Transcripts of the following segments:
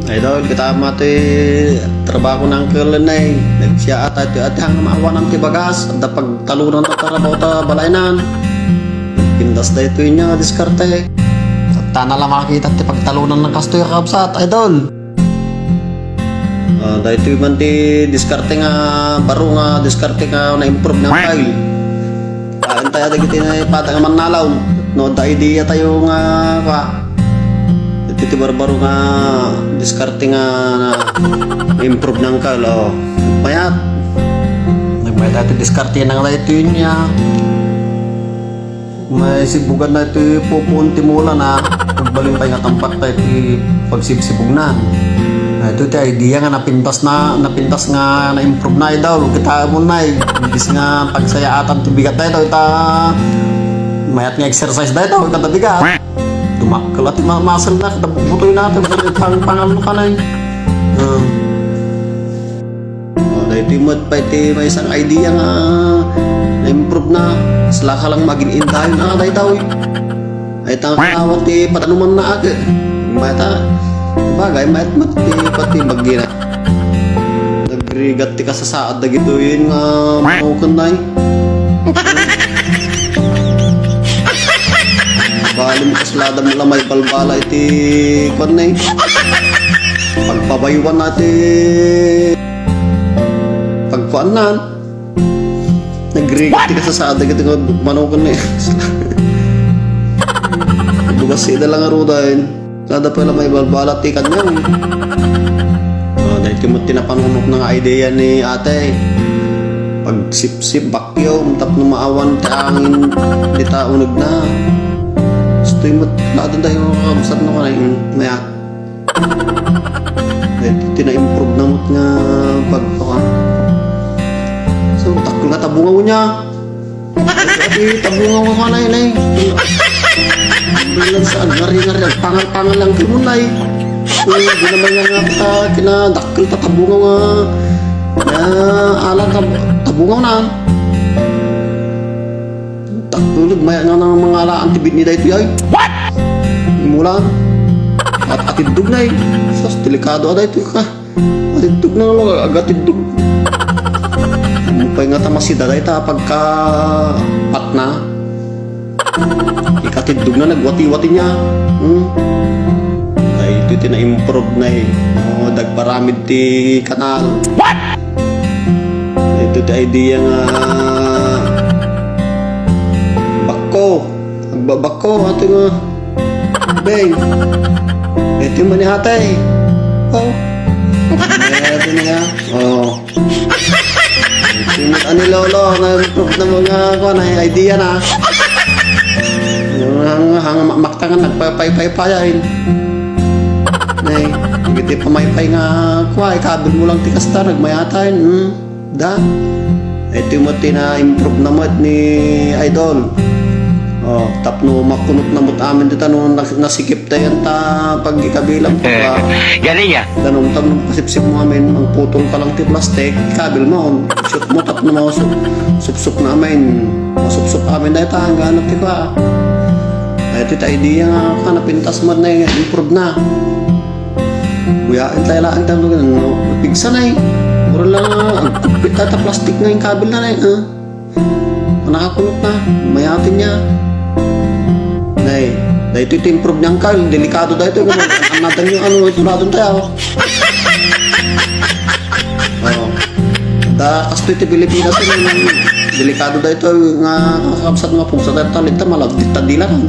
Idol, kita mati trabaho ng kalanay. Nagsiya at hang maawa ng tibagas. At pagtalunan at trabaho ta balainan. Pindas da ito yung diskarte. At tana lang makakita at pagtalunan ng kastoy kakabsat, idol. Dahil ito yung diskarte nga, baro nga, diskarte nga na-improve ng file. Kain tayo dagiti na ipata nga manalaw. No, da idea tayo nga, ito baro nga, diskarte nga na-improve ng file. Mayat. Nagmayat dati diskarte nga nga ito yun niya. May sibugan na ito pupunti mula na pagbaling tayo nga tampak tayo pagsibsibog na. Ito tayo idea nga napintas nga na-improve na daw. Kita mo na imbis nga pagsayaatan tibigat tayo ita mayat nga exercise tayo ita bigat. Dumakkel at muscle na butoy natin pang pangano ka na dahil timot pa iti may isang idea nga na-improve na sila ka lang maging intayo na tayo daw ay tangkawat ti patanuman na ake mayata bagay mayat pati bagina nagrigat ti kasasaad na gito yun nga mahukan na balim kaslada mo lang may balbala iti kwan na pagpabayuan natin pagkuanan nagrigat ti kasasaad na gito nga manukan na bugas sila lang arudahin kada pala may balbalat ikan nyo dahil timot tinapanunok ng idea ni ate pag sip-sip bakyo tap na maawan tangin di taunag na gusto yung matladan tayo makakabsat na kanay maya dahil tina-improve na mot nga pagpaka so takil na tabungaw niya dahil tabungaw ka kanay na bilang saan, ngari-ngari, pangal-pangal lang kimunay. Di naman nga kinadakil tatabungaw nga alang tabungaw na. Takilog, maya nga ng mga alaan tibid ni dahito yay. What? Imulan. At atidug na sos, delikado dahito ka. Atidug na lang, agatidug. Mupay nga tamasida dahito pagka pat na. Ikatidug na nagwati-wati niya ay ito na-improve na dagparamid ti kanal what? Ito ti idea nga bako ato nga beng ito yung manihatay ito na nga ito yung ani lolo na-improve na mga idea na hang maktangan nagpapay-payain nay giti pamaypay nga kuha kabel mo lang tikasta nagmayatain da ito mo tina-improve na mod ni idol tapno makunot na mot amin dito nasikip tayo ta pag ikabilang pa galing ya ganun tanong pasipsip mo amin ang putol ka lang ti plastic kabel mo shoot mo tapno mo sup namin masup amin dahil ta hanggang ti pa ito idea nga napintas mo na improve na buyain tayo lang ang tanong pigsa na mura lang kupit ta plastic na yung kabel na nakakulot na mayatin niya dahil ito improve niyang kabel delikado dahil ito anatan yung ito natin tayo kasto ito Pilipinas delikado dahil ito nga kakabsat mga pugsa dahil talit ta malagdit ta dila kan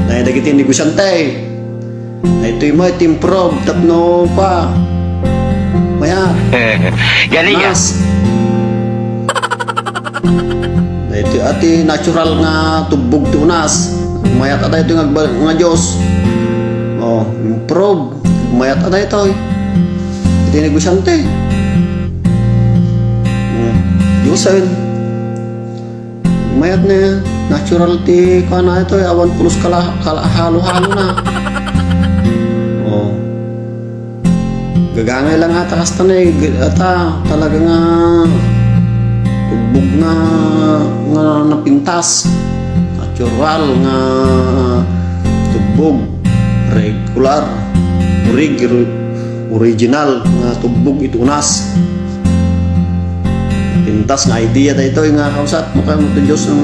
dahil dagiti negosyante ito yung mga improve tapno pa maya galing ya ito ati natural nga tubog tunas mayat ata ito nga Diyos improve mayat ata ito ito yung negosyante Diyosan mayat na natural ti ko na ito awan pulos halo-halo na gagangay lang ata kasta na ata talaga nga tubog na napintas natural nga tubog regular, original nga tubog itunas. Pintas nga idea tayo ito nga kausat mo kayo mo Diyos ng